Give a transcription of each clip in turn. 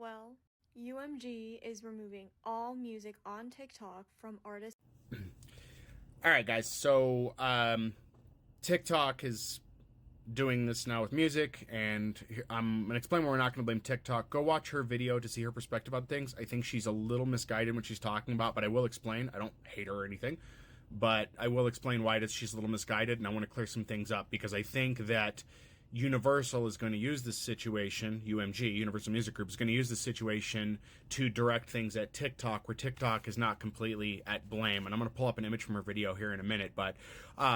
Well, UMG is removing all music on TikTok from artists. All right, guys. So TikTok is doing this now with music, and I'm going to explain why we're not going to blame TikTok. Go watch her video to see her perspective on things. I think she's a little misguided when she's talking about, but I will explain. I don't hate her or anything, but I will explain why she's a little misguided, and I want to clear some things up because I think that Universal is going to use this situation, UMG, Universal Music Group, is going to use this situation to direct things at TikTok, where TikTok is not completely at blame. And I'm going to pull up an image from her video here in a minute. But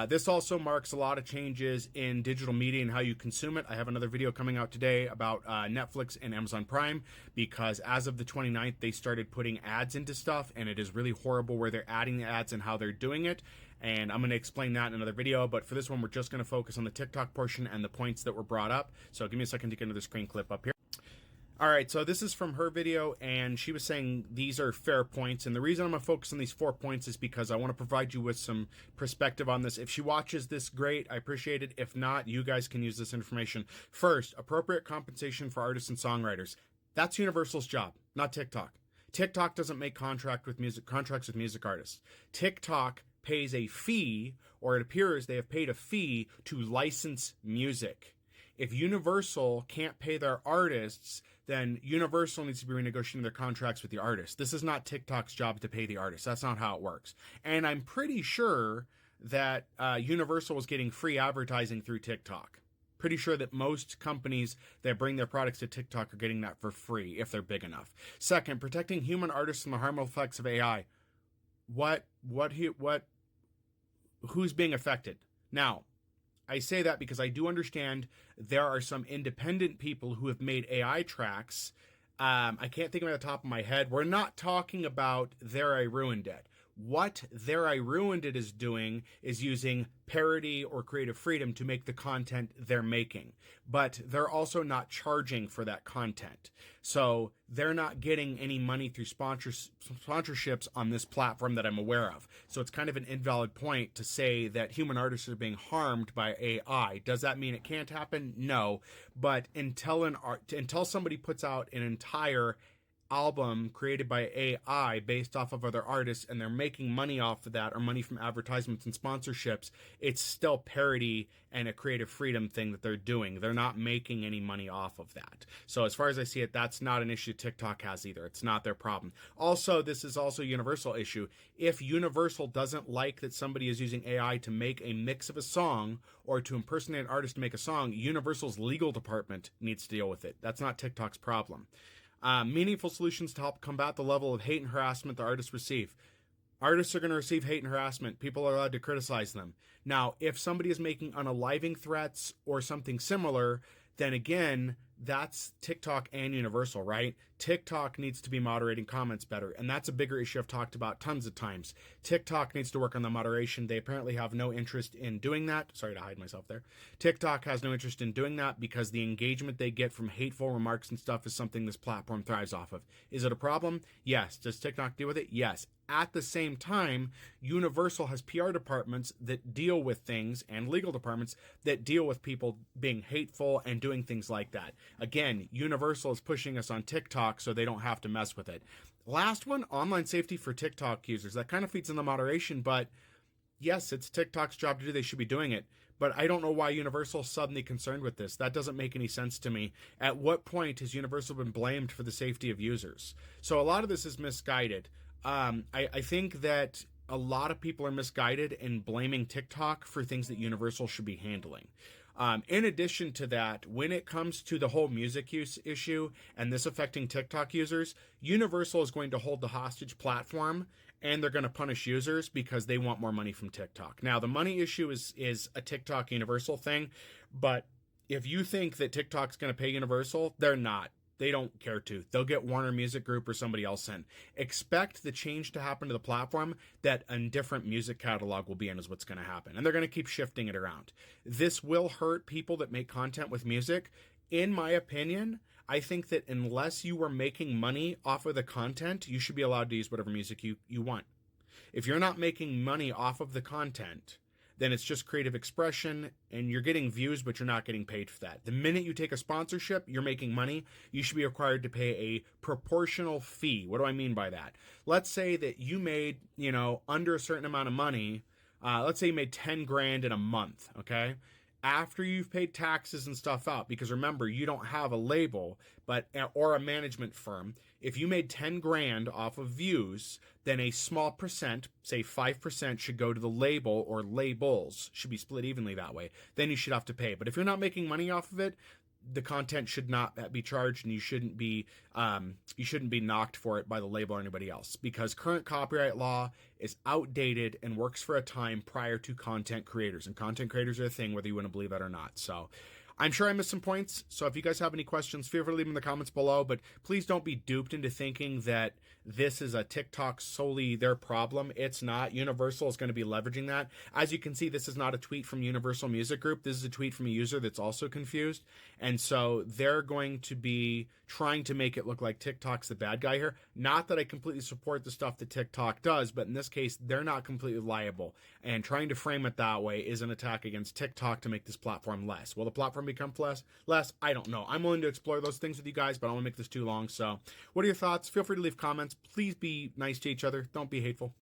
this also marks a lot of changes in digital media and how you consume it. I have another video coming out today about Netflix and Amazon Prime, because as of the 29th, they started putting ads into stuff, and it is really horrible where they're adding the ads and how they're doing it. And I'm going to explain that in another video, but for this one, we're just going to focus on the TikTok portion and the points that were brought up. So give me a second to get into the screen clip up here. All right, so this is from her video, and she was saying these are fair points. And the reason I'm going to focus on these 4 points is because I want to provide you with some perspective on this. If she watches this, great. I appreciate it. If not, you guys can use this information. First, appropriate compensation for artists and songwriters. That's Universal's job, not TikTok. TikTok doesn't make contracts with music artists. TikTok pays a fee, or it appears they have paid a fee to license music. If Universal can't pay their artists, then Universal needs to be renegotiating their contracts with the artists. This is not TikTok's job to pay the artists. That's not how it works. And I'm pretty sure that Universal was getting free advertising through TikTok. Pretty sure that most companies that bring their products to TikTok are getting that for free if they're big enough. Second, protecting human artists from the harmful effects of AI. Who's being affected? Now, I say that because I do understand there are some independent people who have made AI tracks. I can't think of it at the top of my head. We're not talking about There I Ruined It. What There I Ruined It is doing is using parody or creative freedom to make the content they're making. But they're also not charging for that content. So they're not getting any money through sponsorships on this platform that I'm aware of. So it's kind of an invalid point to say that human artists are being harmed by AI. Does that mean it can't happen? No. But until somebody puts out an entire album created by AI based off of other artists and they're making money off of that, or money from advertisements and sponsorships, it's still parody and a creative freedom thing that they're doing. They're not making any money off of that. So as far as I see it, that's not an issue TikTok has either. It's not their problem. Also, this is also a Universal issue. If Universal doesn't like that somebody is using AI to make a mix of a song or to impersonate an artist to make a song, Universal's legal department needs to deal with it. That's not TikTok's problem. Meaningful solutions to help combat the level of hate and harassment the artists receive. Artists are going to receive hate and harassment. People are allowed to criticize them. Now, if somebody is making unaliving threats or something similar, then again, that's TikTok and Universal, right? TikTok needs to be moderating comments better, and that's a bigger issue I've talked about tons of times. TikTok needs to work on the moderation. They apparently have no interest in doing that. Sorry to hide myself there. TikTok has no interest in doing that because the engagement they get from hateful remarks and stuff is something this platform thrives off of. Is it a problem? Yes. Does TikTok deal with it? Yes. At the same time, Universal has PR departments that deal with things and legal departments that deal with people being hateful and doing things like that. Again, Universal is pushing us on TikTok so they don't have to mess with it. Last one, online safety for TikTok users. That kind of feeds in the moderation, but yes, it's TikTok's job to do. They should be doing it. But I don't know why Universal is suddenly concerned with this. That doesn't make any sense to me. At what point has Universal been blamed for the safety of users? So a lot of this is misguided. I think that a lot of people are misguided in blaming TikTok for things that Universal should be handling. In addition to that, when it comes to the whole music use issue and this affecting TikTok users, Universal is going to hold the hostage platform, and they're going to punish users because they want more money from TikTok. Now, the money issue is a TikTok Universal thing, but if you think that TikTok's going to pay Universal, they're not. They don't care to. They'll get Warner Music Group or somebody else in. Expect the change to happen to the platform that a different music catalog will be in is what's going to happen. And they're going to keep shifting it around. This will hurt people that make content with music. In my opinion, I think that unless you are making money off of the content, you should be allowed to use whatever music you want. If you're not making money off of the content, then it's just creative expression and you're getting views, but you're not getting paid for that. The minute you take a sponsorship, you're making money. You should be required to pay a proportional fee. What do I mean by that? Let's say that you made, under a certain amount of money. Let's say you made 10 grand in a month. Okay. After you've paid taxes and stuff out, because remember, you don't have a label, or a management firm. If you made 10 grand off of views, then a small percent, say 5%, should go to the label, or labels should be split evenly that way. Then you should have to pay. But if you're not making money off of it, the content should not be charged, and you shouldn't be knocked for it by the label or anybody else, because current copyright law is outdated and works for a time prior to content creators, and content creators are a thing whether you want to believe that or not. So I'm sure I missed some points, so if you guys have any questions, feel free to leave them in the comments below, but please don't be duped into thinking that this is a TikTok solely their problem. It's not. Universal is going to be leveraging that. As you can see, this is not a tweet from Universal Music Group. This is a tweet from a user that's also confused, and so they're going to be trying to make it look like TikTok's the bad guy here. Not that I completely support the stuff that TikTok does, but in this case, they're not completely liable, and trying to frame it that way is an attack against TikTok to make this platform less. Will the platform become less? I don't know. I'm willing to explore those things with you guys, but I don't want to make this too long. So what are your thoughts? Feel free to leave comments. Please be nice to each other. Don't be hateful.